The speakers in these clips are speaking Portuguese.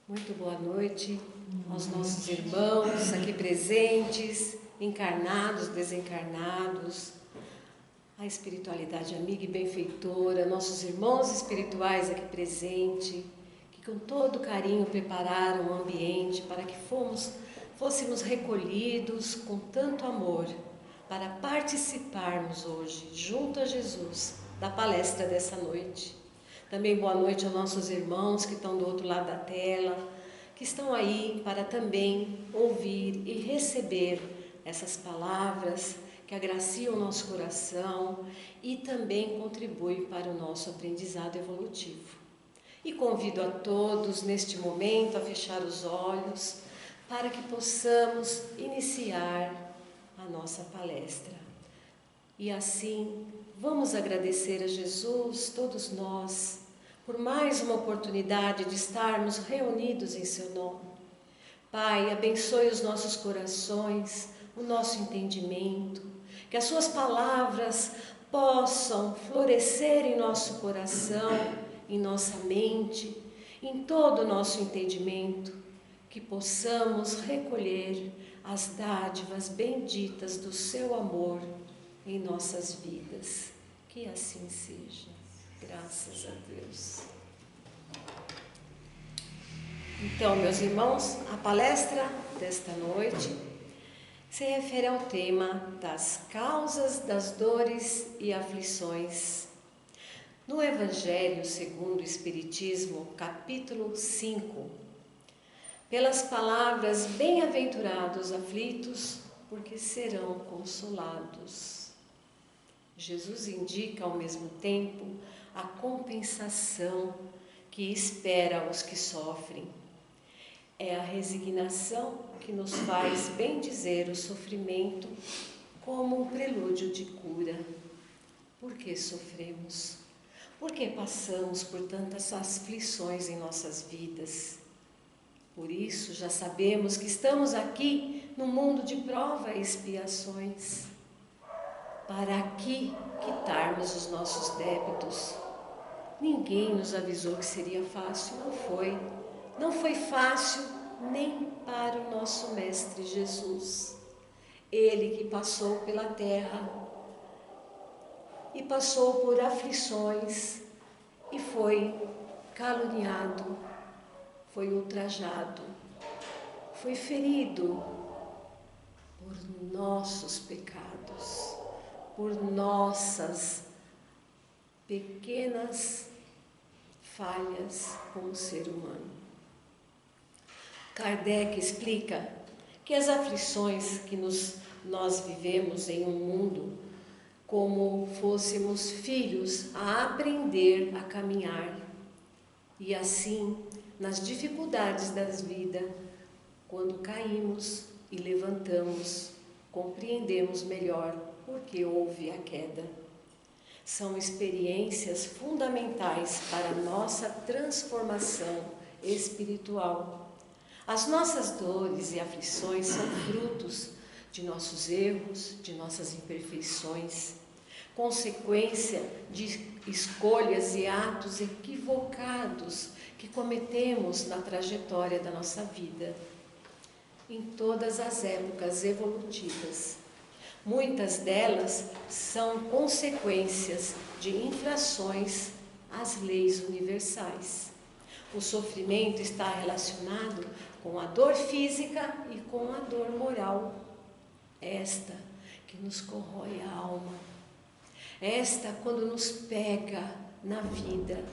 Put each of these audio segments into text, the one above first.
Muito boa noite aos nossos irmãos aqui presentes, encarnados, desencarnados, a espiritualidade amiga e benfeitora, nossos irmãos espirituais aqui presentes, que com todo carinho prepararam o ambiente para que fôssemos recolhidos com tanto amor para participarmos hoje, junto a Jesus, da palestra dessa noite. Também boa noite aos nossos irmãos que estão do outro lado da tela, que estão aí para também ouvir e receber essas palavras que agraciam o nosso coração e também contribuem para o nosso aprendizado evolutivo. E convido a todos neste momento a fechar os olhos para que possamos iniciar a nossa palestra. E assim, vamos agradecer a Jesus, todos nós, por mais uma oportunidade de estarmos reunidos em seu nome. Pai, abençoe os nossos corações, o nosso entendimento, que as suas palavras possam florescer em nosso coração, em nossa mente, em todo o nosso entendimento, que possamos recolher as dádivas benditas do seu amor em nossas vidas. Que assim seja. Graças a Deus. Então, meus irmãos, a palestra desta noite se refere ao tema das causas das dores e aflições. No Evangelho segundo o Espiritismo, capítulo 5, pelas palavras bem-aventurados aflitos, porque serão consolados. Jesus indica ao mesmo tempo a compensação que espera os que sofrem. É a resignação que nos faz bendizer o sofrimento como um prelúdio de cura. Por que sofremos? Por que passamos por tantas aflições em nossas vidas? Por isso já sabemos que estamos aqui no mundo de prova e expiações, para aqui quitarmos os nossos débitos. Ninguém nos avisou que seria fácil, não foi. Não foi fácil nem para o nosso Mestre Jesus. Ele que passou pela terra e passou por aflições e foi caluniado, foi ultrajado, foi ferido por nossos pecados, por nossas pequenas falhas como ser humano. Kardec explica que as aflições que nós vivemos em um mundo como fôssemos filhos a aprender a caminhar. E assim, nas dificuldades da vida, quando caímos e levantamos, compreendemos melhor por que houve a queda. São experiências fundamentais para a nossa transformação espiritual. As nossas dores e aflições são frutos de nossos erros, de nossas imperfeições, consequência de escolhas e atos equivocados que cometemos na trajetória da nossa vida, em todas as épocas evolutivas. Muitas delas são consequências de infrações às leis universais. O sofrimento está relacionado com a dor física e com a dor moral. Esta que nos corrói a alma. Esta quando nos pega na vida.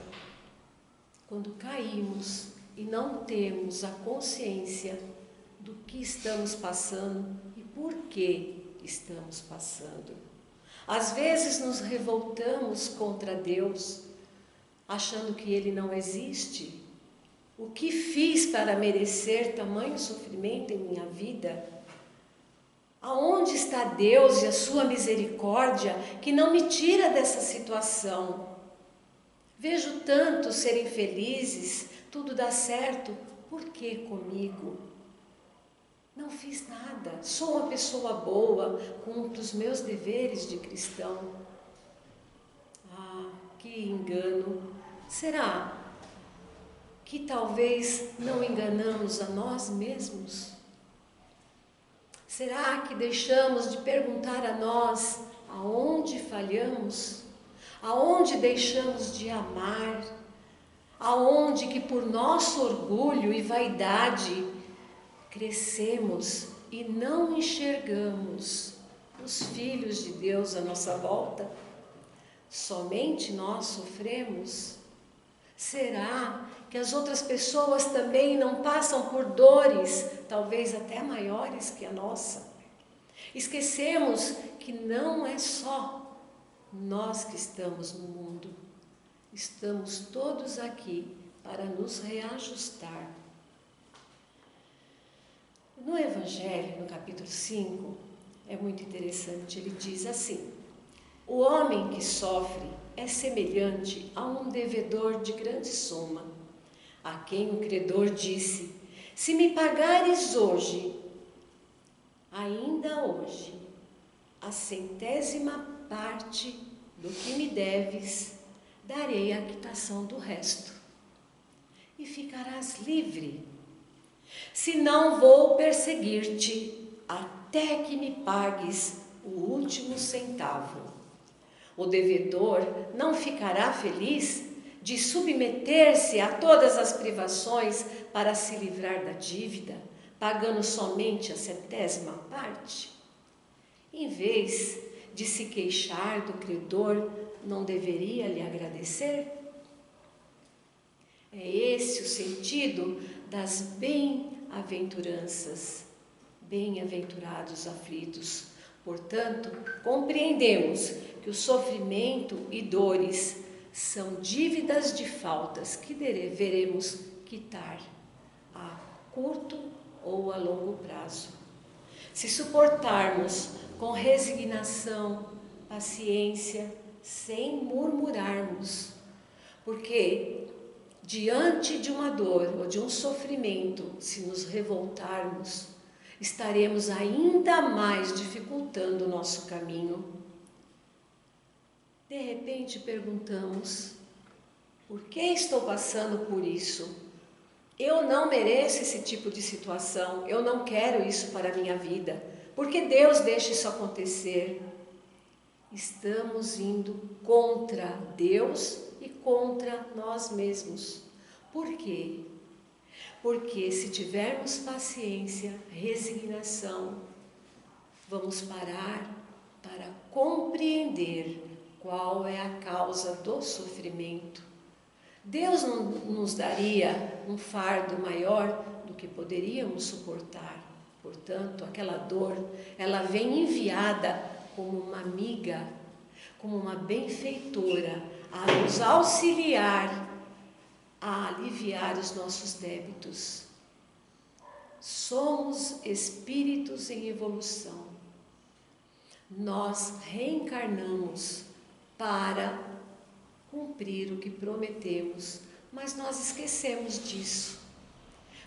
Quando caímos e não temos a consciência do que estamos passando e por que estamos passando. Às vezes nos revoltamos contra Deus, achando que Ele não existe. O que fiz para merecer tamanho sofrimento em minha vida? Aonde está Deus e a sua misericórdia que não me tira dessa situação? Vejo tantos serem felizes, tudo dá certo, por que comigo? Não fiz nada, sou uma pessoa boa, cumpro os meus deveres de cristão. Ah, que engano! Será que talvez não enganamos a nós mesmos? Será que deixamos de perguntar a nós aonde falhamos? Aonde deixamos de amar? Aonde que por nosso orgulho e vaidade crescemos e não enxergamos os filhos de Deus à nossa volta? Somente nós sofremos? Será que as outras pessoas também não passam por dores, talvez até maiores que a nossa? Esquecemos que não é só nós que estamos no mundo. Estamos todos aqui para nos reajustar. No Evangelho, no capítulo 5, é muito interessante, ele diz assim: o homem que sofre é semelhante a um devedor de grande soma, a quem o credor disse: se me pagares hoje, ainda hoje, a 100ª parte do que me deves, darei a quitação do resto, e ficarás livre. Se não, vou perseguir-te até que me pagues o último centavo. O devedor não ficará feliz de submeter-se a todas as privações para se livrar da dívida, pagando somente a 100ª parte? Em vez de se queixar do credor, não deveria lhe agradecer? É esse o sentido das bem-aventuranças. Bem-aventurados aflitos. Portanto, compreendemos que o sofrimento e dores são dívidas de faltas que deveremos quitar a curto ou a longo prazo. Se suportarmos com resignação, paciência, sem murmurarmos, porque diante de uma dor ou de um sofrimento, se nos revoltarmos, estaremos ainda mais dificultando o nosso caminho. De repente perguntamos: por que estou passando por isso? Eu não mereço esse tipo de situação, eu não quero isso para a minha vida. Por que Deus deixa isso acontecer? Estamos indo contra Deus e contra nós mesmos. Por quê? Porque se tivermos paciência, resignação, vamos parar para compreender qual é a causa do sofrimento. Deus não nos daria um fardo maior do que poderíamos suportar. Portanto, aquela dor, ela vem enviada como uma amiga, como uma benfeitora, a nos auxiliar a aliviar os nossos débitos. Somos espíritos em evolução. Nós reencarnamos para cumprir o que prometemos, mas nós esquecemos disso.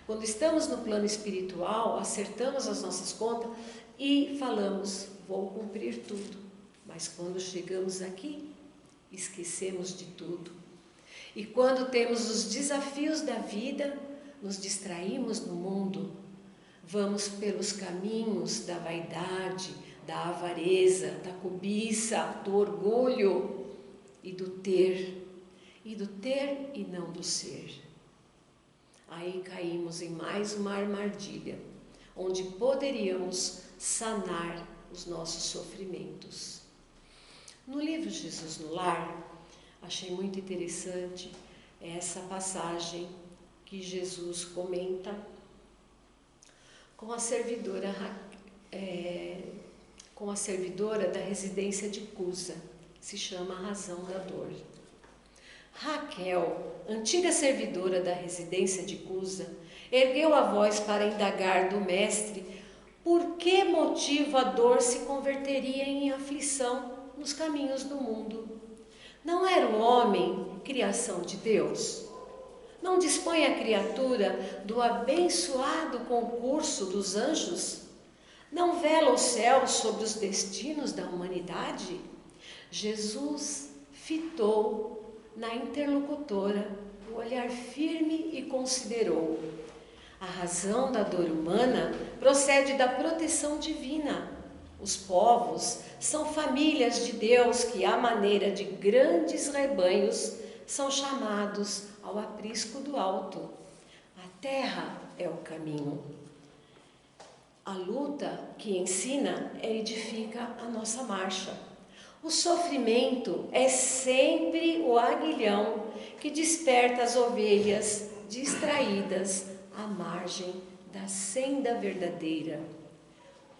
Quando estamos no plano espiritual, acertamos as nossas contas e falamos: vou cumprir tudo. Mas quando chegamos aqui, esquecemos de tudo. E quando temos os desafios da vida, nos distraímos no mundo, vamos pelos caminhos da vaidade, da avareza, da cobiça, do orgulho e do ter e não do ser. Aí caímos em mais uma armadilha, onde poderíamos sanar os nossos sofrimentos. No livro Jesus no Lar, achei muito interessante essa passagem que Jesus comenta com a servidora da residência de Cusa, se chama A Razão da Dor. Raquel, antiga servidora da residência de Cusa, ergueu a voz para indagar do mestre por que motivo a dor se converteria em aflição nos caminhos do mundo. Não era o homem criação de Deus? Não dispõe a criatura do abençoado concurso dos anjos? Não vela o céu sobre os destinos da humanidade? Jesus fitou na interlocutora o olhar firme e com considerou. A razão da dor humana procede da proteção divina. Os povos são famílias de Deus que, à maneira de grandes rebanhos, são chamados ao aprisco do alto. A terra é o caminho. A luta que ensina edifica a nossa marcha. O sofrimento é sempre o aguilhão que desperta as ovelhas distraídas à margem da senda verdadeira.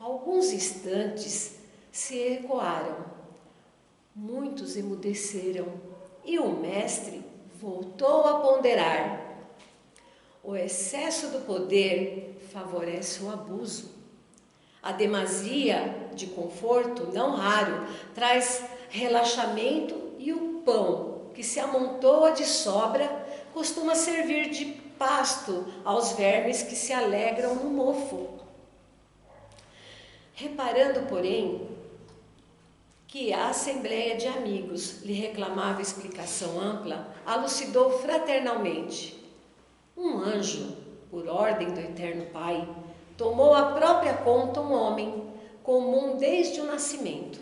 Alguns instantes se ecoaram, muitos emudeceram e o mestre voltou a ponderar. O excesso do poder favorece o abuso. A demasia de conforto, não raro, traz relaxamento e o pão, que se amontoa de sobra, costuma servir de pasto aos vermes que se alegram no mofo. Reparando, porém, que a assembleia de amigos lhe reclamava explicação ampla, elucidou fraternalmente. Um anjo, por ordem do Eterno Pai, tomou à própria conta um homem, comum desde o nascimento.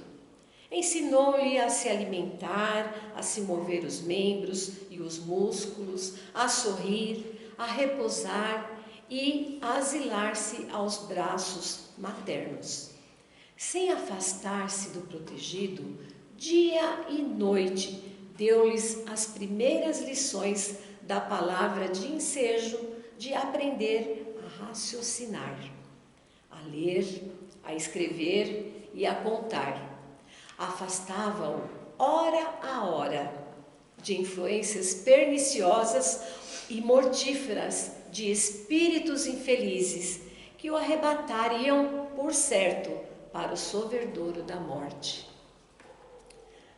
Ensinou-lhe a se alimentar, a se mover os membros e os músculos, a sorrir, a repousar e a asilar-se aos braços maternos. Sem afastar-se do protegido, dia e noite, deu-lhes as primeiras lições da palavra de ensejo de aprender a raciocinar, a ler, a escrever e a contar. Afastava-o, hora a hora, de influências perniciosas e mortíferas de espíritos infelizes que o arrebatariam, por certo, para o soverdouro da morte.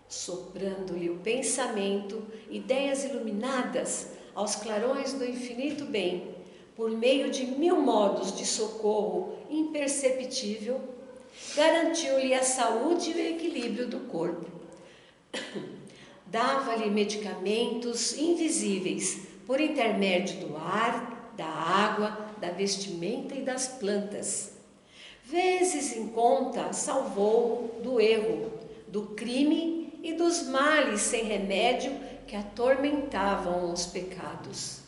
Soprando-lhe o pensamento, ideias iluminadas aos clarões do infinito bem, por meio de 1000 modos de socorro imperceptível, garantiu-lhe a saúde e o equilíbrio do corpo. Dava-lhe medicamentos invisíveis por intermédio do ar, da água, da vestimenta e das plantas. Vezes em conta salvou-o do erro, do crime e dos males sem remédio que atormentavam os pecados.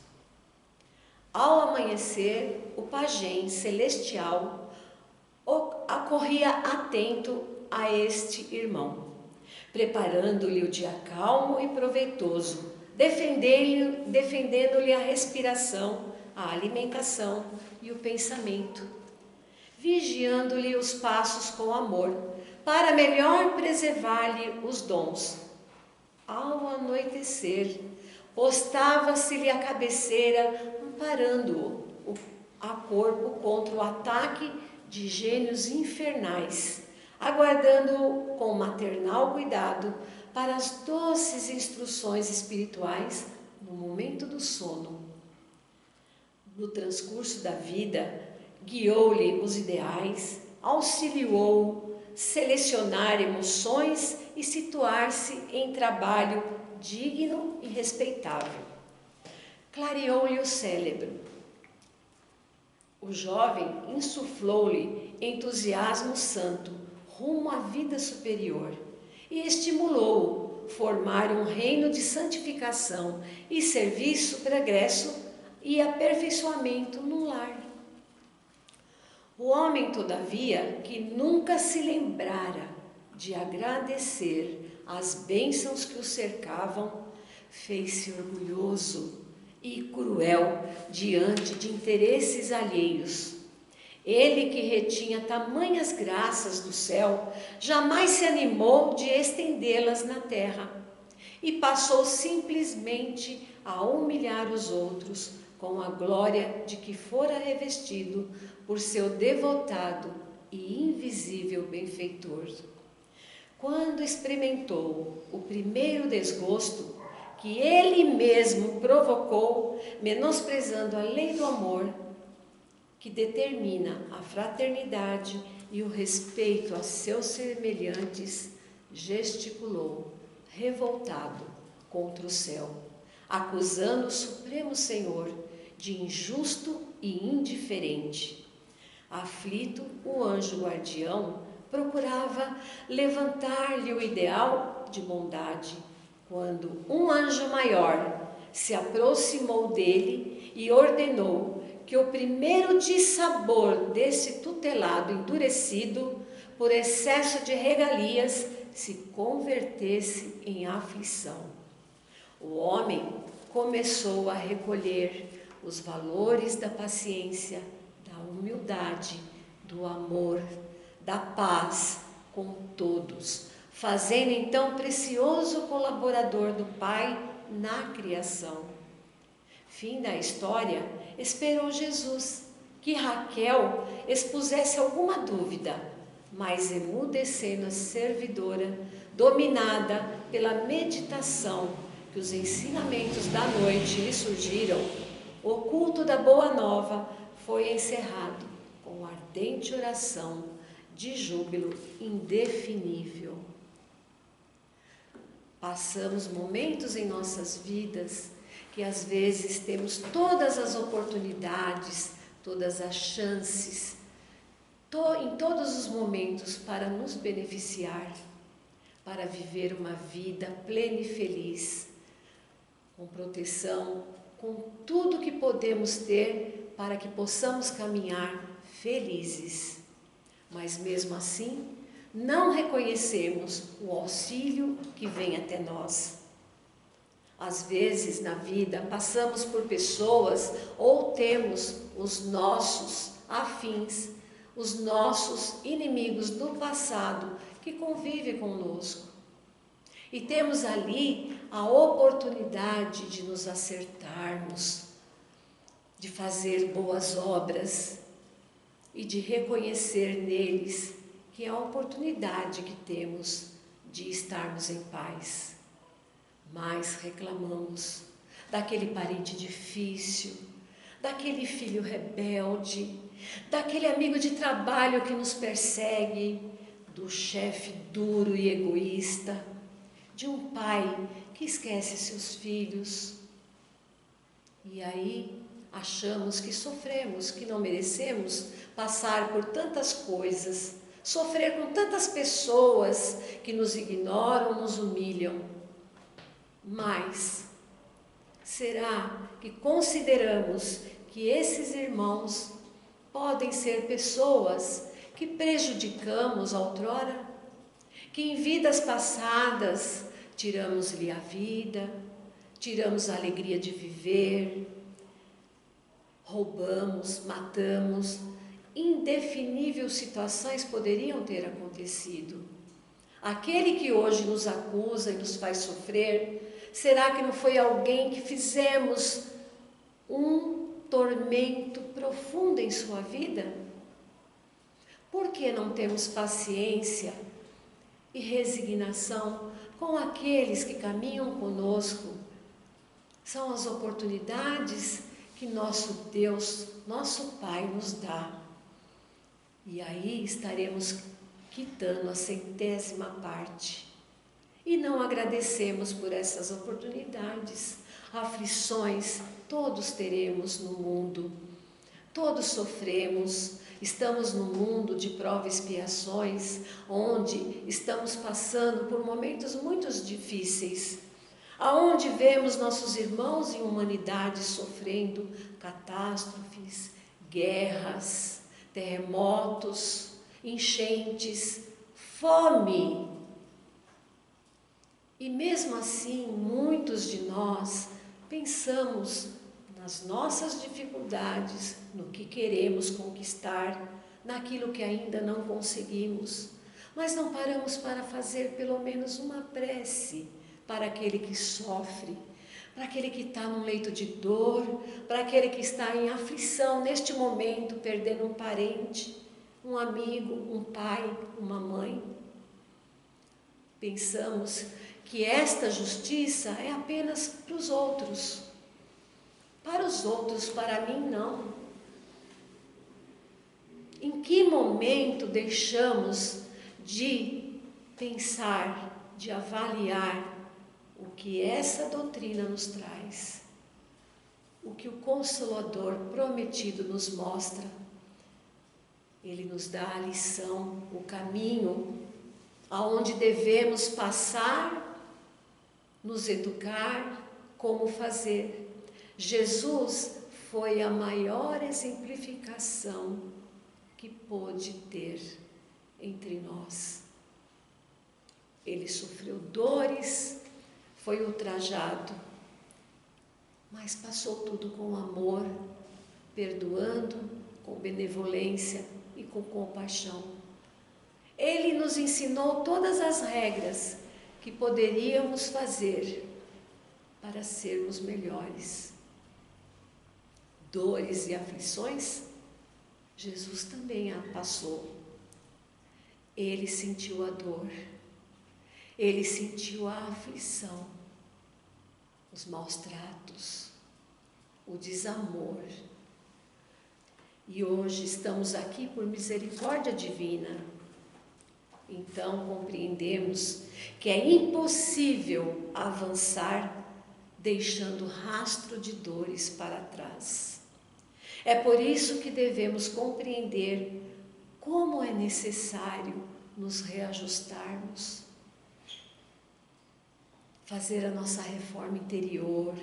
Ao amanhecer, o pajem celestial acorria atento a este irmão, preparando-lhe o dia calmo e proveitoso, defendendo-lhe a respiração, a alimentação e o pensamento, vigiando-lhe os passos com amor, para melhor preservar-lhe os dons. Ao anoitecer, postava-se-lhe à cabeceira, amparando-o a corpo contra o ataque de gênios infernais, aguardando-o com maternal cuidado para as doces instruções espirituais no momento do sono. No transcurso da vida, guiou-lhe os ideais, auxiliou-o selecionar emoções e situar-se em trabalho digno e respeitável. Clareou-lhe o cérebro. O jovem insuflou-lhe entusiasmo santo rumo à vida superior e estimulou-o a formar um reino de santificação e serviço, progresso e aperfeiçoamento no lar. O homem, todavia, que nunca se lembrara de agradecer as bênçãos que o cercavam, fez-se orgulhoso e cruel diante de interesses alheios. Ele, que retinha tamanhas graças do céu, jamais se animou de estendê-las na terra e passou simplesmente a humilhar os outros com a glória de que fora revestido por seu devotado e invisível benfeitor. Quando experimentou o primeiro desgosto que ele mesmo provocou, menosprezando a lei do amor, que determina a fraternidade e o respeito a seus semelhantes, gesticulou, revoltado contra o céu, acusando o Supremo Senhor de injusto e indiferente. Aflito, o anjo guardião procurava levantar-lhe o ideal de bondade, quando um anjo maior se aproximou dele e ordenou que o primeiro dissabor desse tutelado endurecido por excesso de regalias se convertesse em aflição. O homem começou a recolher os valores da paciência, da humildade, do amor, da paz com todos, fazendo então precioso colaborador do Pai na criação. Fim da história, esperou Jesus que Raquel expusesse alguma dúvida, mas emudecendo a servidora, dominada pela meditação que os ensinamentos da noite lhe surgiram, o culto da Boa Nova foi encerrado com ardente oração de júbilo indefinível. Passamos momentos em nossas vidas que às vezes temos todas as oportunidades, todas as chances, em todos os momentos para nos beneficiar, para viver uma vida plena e feliz, com proteção, com tudo que podemos ter para que possamos caminhar felizes. Mas mesmo assim, não reconhecemos o auxílio que vem até nós. Às vezes na vida passamos por pessoas ou temos os nossos afins, os nossos inimigos do passado que convivem conosco. E temos ali a oportunidade de nos acertarmos, de fazer boas obras e de reconhecer neles que é a oportunidade que temos de estarmos em paz. Mas reclamamos daquele parente difícil, daquele filho rebelde, daquele amigo de trabalho que nos persegue, do chefe duro e egoísta, de um pai que esquece seus filhos. E aí achamos que sofremos, que não merecemos passar por tantas coisas, sofrer com tantas pessoas que nos ignoram, nos humilham. Mas será que consideramos que esses irmãos podem ser pessoas que prejudicamos outrora? Que em vidas passadas tiramos-lhe a vida, tiramos a alegria de viver, roubamos, matamos, indefiníveis situações poderiam ter acontecido. Aquele que hoje nos acusa e nos faz sofrer, será que não foi alguém que fizemos um tormento profundo em sua vida? Por que não temos paciência e resignação com aqueles que caminham conosco? São as oportunidades que nosso Deus, nosso Pai nos dá. E aí estaremos quitando a 100ª parte. E não agradecemos por essas oportunidades. Aflições todos teremos no mundo. Todos sofremos. Estamos num mundo de provas e expiações, onde estamos passando por momentos muito difíceis, aonde vemos nossos irmãos em humanidade sofrendo catástrofes, guerras, terremotos, enchentes, fome. E mesmo assim, muitos de nós pensamos nas nossas dificuldades, no que queremos conquistar, naquilo que ainda não conseguimos, mas não paramos para fazer pelo menos uma prece para aquele que sofre, para aquele que está num leito de dor, para aquele que está em aflição neste momento, perdendo um parente, um amigo, um pai, uma mãe. Pensamos que esta justiça é apenas para os outros. Para os outros, para mim não. Em que momento deixamos de pensar, de avaliar o que essa doutrina nos traz? o que o Consolador prometido nos mostra. Ele nos dá a lição, o caminho, aonde devemos passar, nos educar, como fazer. Jesus foi a maior exemplificação que pôde ter entre nós. Ele sofreu dores, foi ultrajado, mas passou tudo com amor, perdoando, com benevolência e com compaixão. Ele nos ensinou todas as regras que poderíamos fazer para sermos melhores. Dores e aflições, Jesus também a passou. Ele sentiu a dor, ele sentiu a aflição, os maus tratos, o desamor. E hoje estamos aqui por misericórdia divina. Então compreendemos que é impossível avançar deixando rastro de dores para trás. É por isso que devemos compreender como é necessário nos reajustarmos, fazer a nossa reforma interior,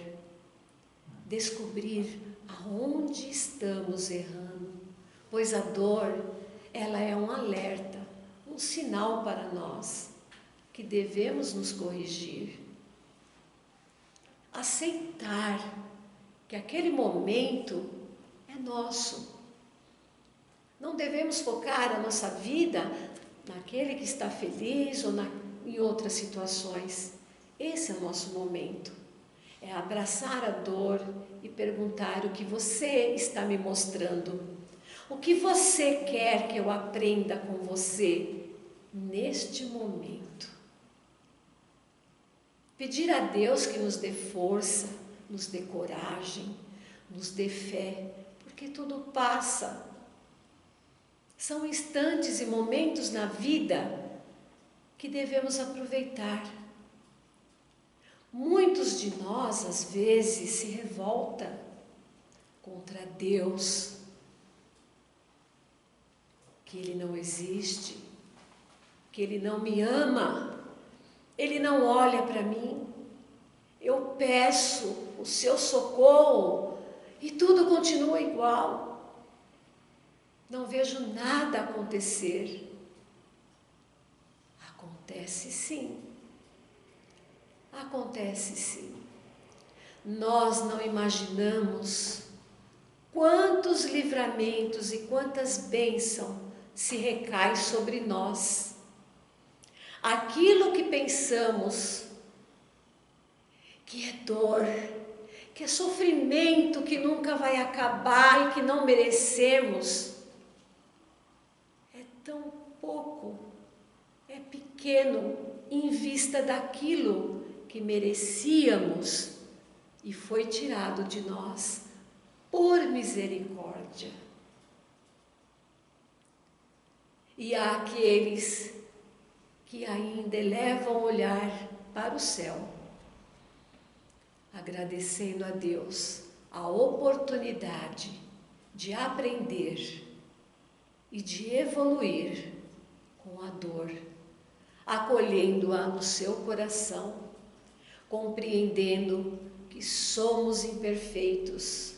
descobrir aonde estamos errando, pois a dor, ela é um alerta, um sinal para nós que devemos nos corrigir. Aceitar que aquele momento é nosso. Não devemos focar a nossa vida naquele que está feliz ou em outras situações. Esse é o nosso momento. É abraçar a dor e perguntar o que você está me mostrando. O que você quer que eu aprenda com você neste momento? Pedir a Deus que nos dê força, nos dê coragem, nos dê fé, porque tudo passa. São instantes e momentos na vida que devemos aproveitar. Muitos de nós, às vezes, se revoltam contra Deus, que Ele não existe, que Ele não me ama, Ele não olha para mim. Eu peço o seu socorro e tudo continua igual. Não vejo nada acontecer. Acontece sim. Acontece sim. Nós não imaginamos quantos livramentos e quantas bênçãos se recaem sobre nós. Aquilo que pensamos que é dor, que é sofrimento, que nunca vai acabar e que não merecemos, é tão pouco, é pequeno em vista daquilo que merecíamos e foi tirado de nós por misericórdia. E há aqueles que ainda elevam o olhar para o céu, agradecendo a Deus a oportunidade de aprender e de evoluir com a dor, acolhendo-a no seu coração, compreendendo que somos imperfeitos.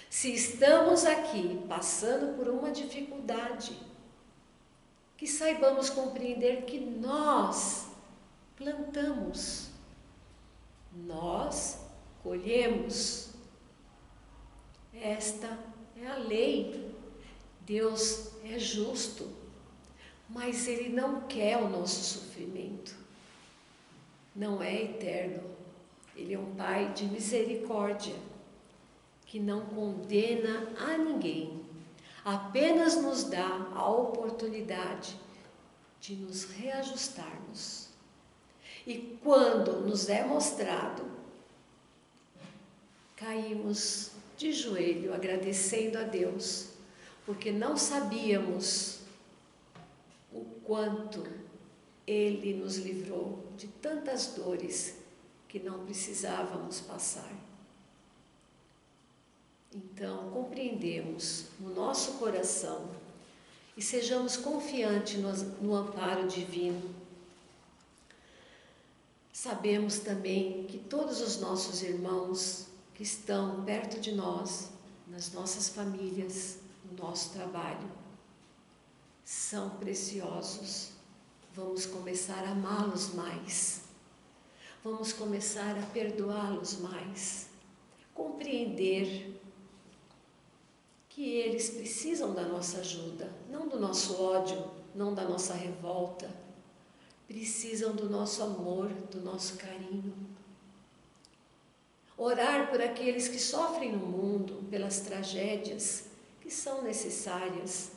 Se estamos aqui passando por uma dificuldade, que saibamos compreender que nós plantamos, nós colhemos. Esta é a lei. Deus é justo, mas Ele não quer o nosso sofrimento. Não é eterno. Ele é um Pai de misericórdia, que não condena a ninguém, apenas nos dá a oportunidade de nos reajustarmos. E quando nos é mostrado, caímos de joelho agradecendo a Deus, porque não sabíamos o quanto Ele nos livrou de tantas dores que não precisávamos passar. Então, compreendemos no nosso coração e sejamos confiantes no amparo divino. Sabemos também que todos os nossos irmãos que estão perto de nós, nas nossas famílias, no nosso trabalho, são preciosos. Vamos começar a amá-los mais. Vamos começar a perdoá-los mais. Compreender que eles precisam da nossa ajuda, não do nosso ódio, não da nossa revolta. Precisam do nosso amor, do nosso carinho. Orar por aqueles que sofrem no mundo, pelas tragédias que são necessárias.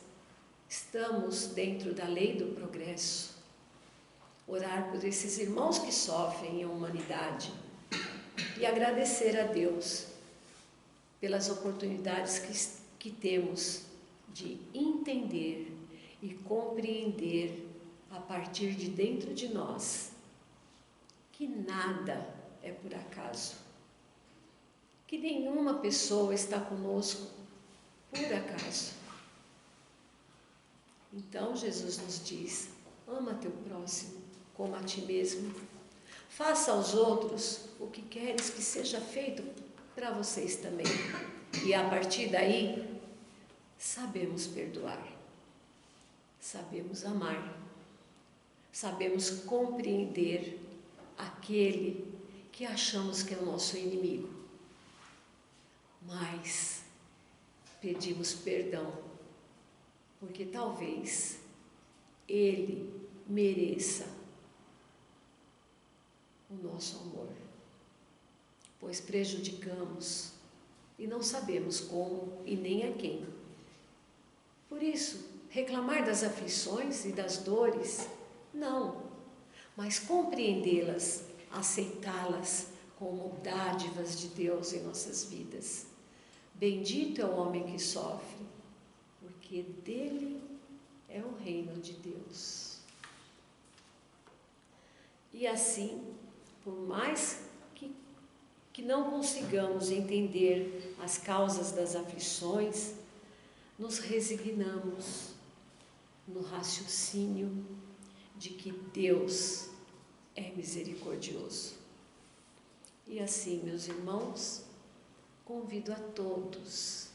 Estamos dentro da lei do progresso. Orar por esses irmãos que sofrem em humanidade e agradecer a Deus pelas oportunidades que temos de entender e compreender a partir de dentro de nós que nada é por acaso, que nenhuma pessoa está conosco por acaso. Então Jesus nos diz: ama teu próximo como a ti mesmo. Faça aos outros o que queres que seja feito para vocês também. E a partir daí, sabemos perdoar, sabemos amar, sabemos compreender aquele que achamos que é o nosso inimigo. Mas pedimos perdão, porque talvez ele mereça o nosso amor, pois prejudicamos e não sabemos como e nem a quem. Por isso, reclamar das aflições e das dores, não, mas compreendê-las, aceitá-las como dádivas de Deus em nossas vidas. Bendito é o homem que sofre, porque dele é o reino de Deus. E assim, por mais que não consigamos entender as causas das aflições, nos resignamos no raciocínio de que Deus é misericordioso. E assim, meus irmãos, convido a todos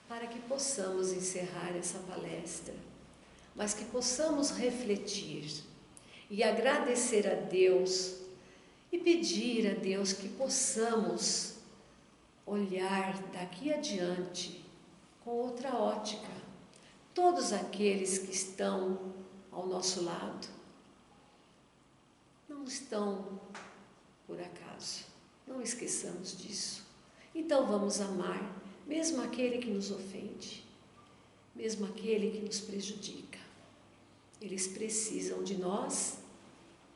para que possamos encerrar essa palestra, mas que possamos refletir e agradecer a Deus e pedir a Deus que possamos olhar daqui adiante com outra ótica todos aqueles que estão ao nosso lado. Não estão por acaso, não esqueçamos disso. Então vamos amar, mesmo aquele que nos ofende, mesmo aquele que nos prejudica. Eles precisam de nós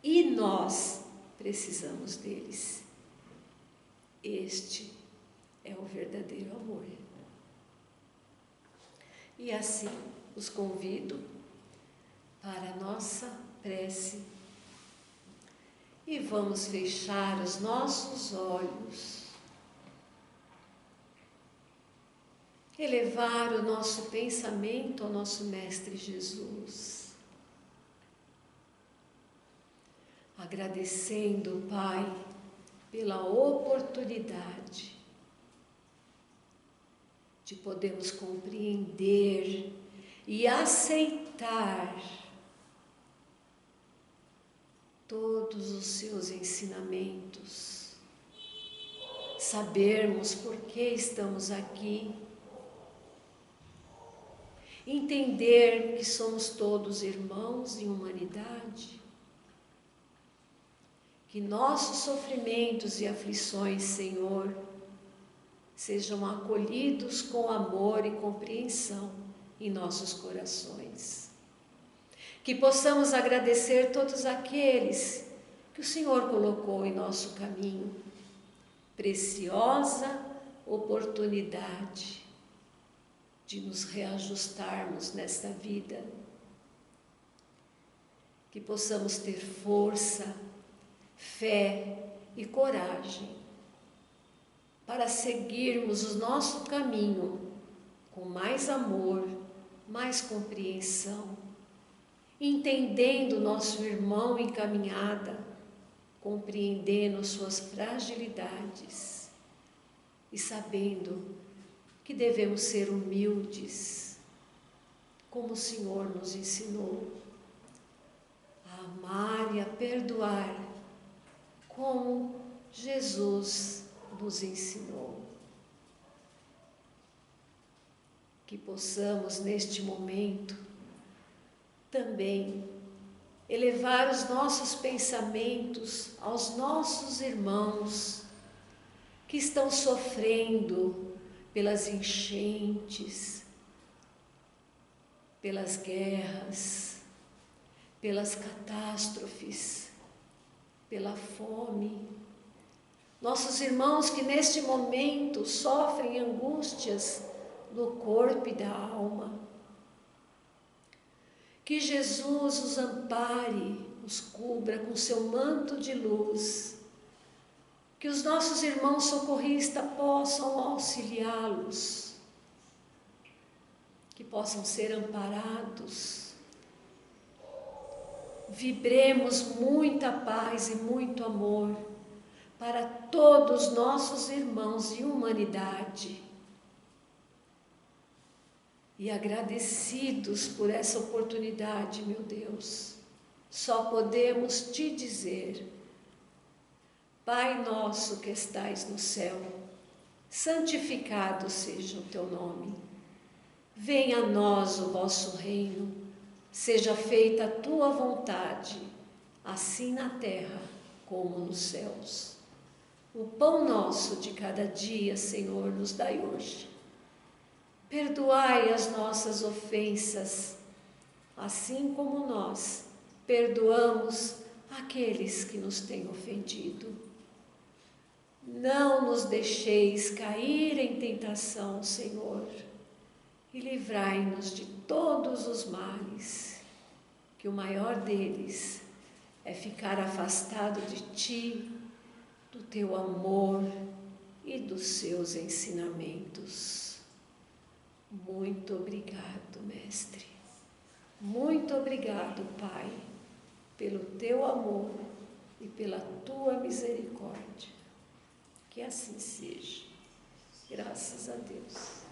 e nós precisamos deles. Este é o verdadeiro amor. E assim os convido para a nossa prece e vamos fechar os nossos olhos, elevar o nosso pensamento ao nosso Mestre Jesus, agradecendo, Pai, pela oportunidade de podermos compreender e aceitar todos os seus ensinamentos, sabermos por que estamos aqui, entender que somos todos irmãos em humanidade, que nossos sofrimentos e aflições, Senhor, sejam acolhidos com amor e compreensão em nossos corações. Que possamos agradecer todos aqueles que o Senhor colocou em nosso caminho. Preciosa oportunidade de nos reajustarmos nesta vida. Que possamos ter força, fé e coragem para seguirmos o nosso caminho com mais amor, mais compreensão, entendendo nosso irmão em caminhada, compreendendo suas fragilidades e sabendo que devemos ser humildes, como o Senhor nos ensinou, a amar e a perdoar, como Jesus nos ensinou. Que possamos neste momento também elevar os nossos pensamentos aos nossos irmãos que estão sofrendo pelas enchentes, pelas guerras, pelas catástrofes, pela fome. Nossos irmãos que neste momento sofrem angústias do corpo e da alma. Que Jesus os ampare, os cubra com seu manto de luz. Que os nossos irmãos socorristas possam auxiliá-los. Que possam ser amparados. Vibremos muita paz e muito amor para todos nossos irmãos e humanidade. E agradecidos por essa oportunidade, meu Deus, só podemos te dizer: Pai nosso que estais no céu, santificado seja o teu nome. Venha a nós o vosso reino, seja feita a tua vontade, assim na terra como nos céus. O pão nosso de cada dia, Senhor, nos dai hoje. Perdoai as nossas ofensas, assim como nós perdoamos aqueles que nos têm ofendido. Não nos deixeis cair em tentação, Senhor, e livrai-nos de todos os males, que o maior deles é ficar afastado de Ti, do Teu amor e dos Seus ensinamentos. Muito obrigado, Mestre. Muito obrigado, Pai, pelo Teu amor e pela Tua misericórdia. Que assim seja. Graças a Deus.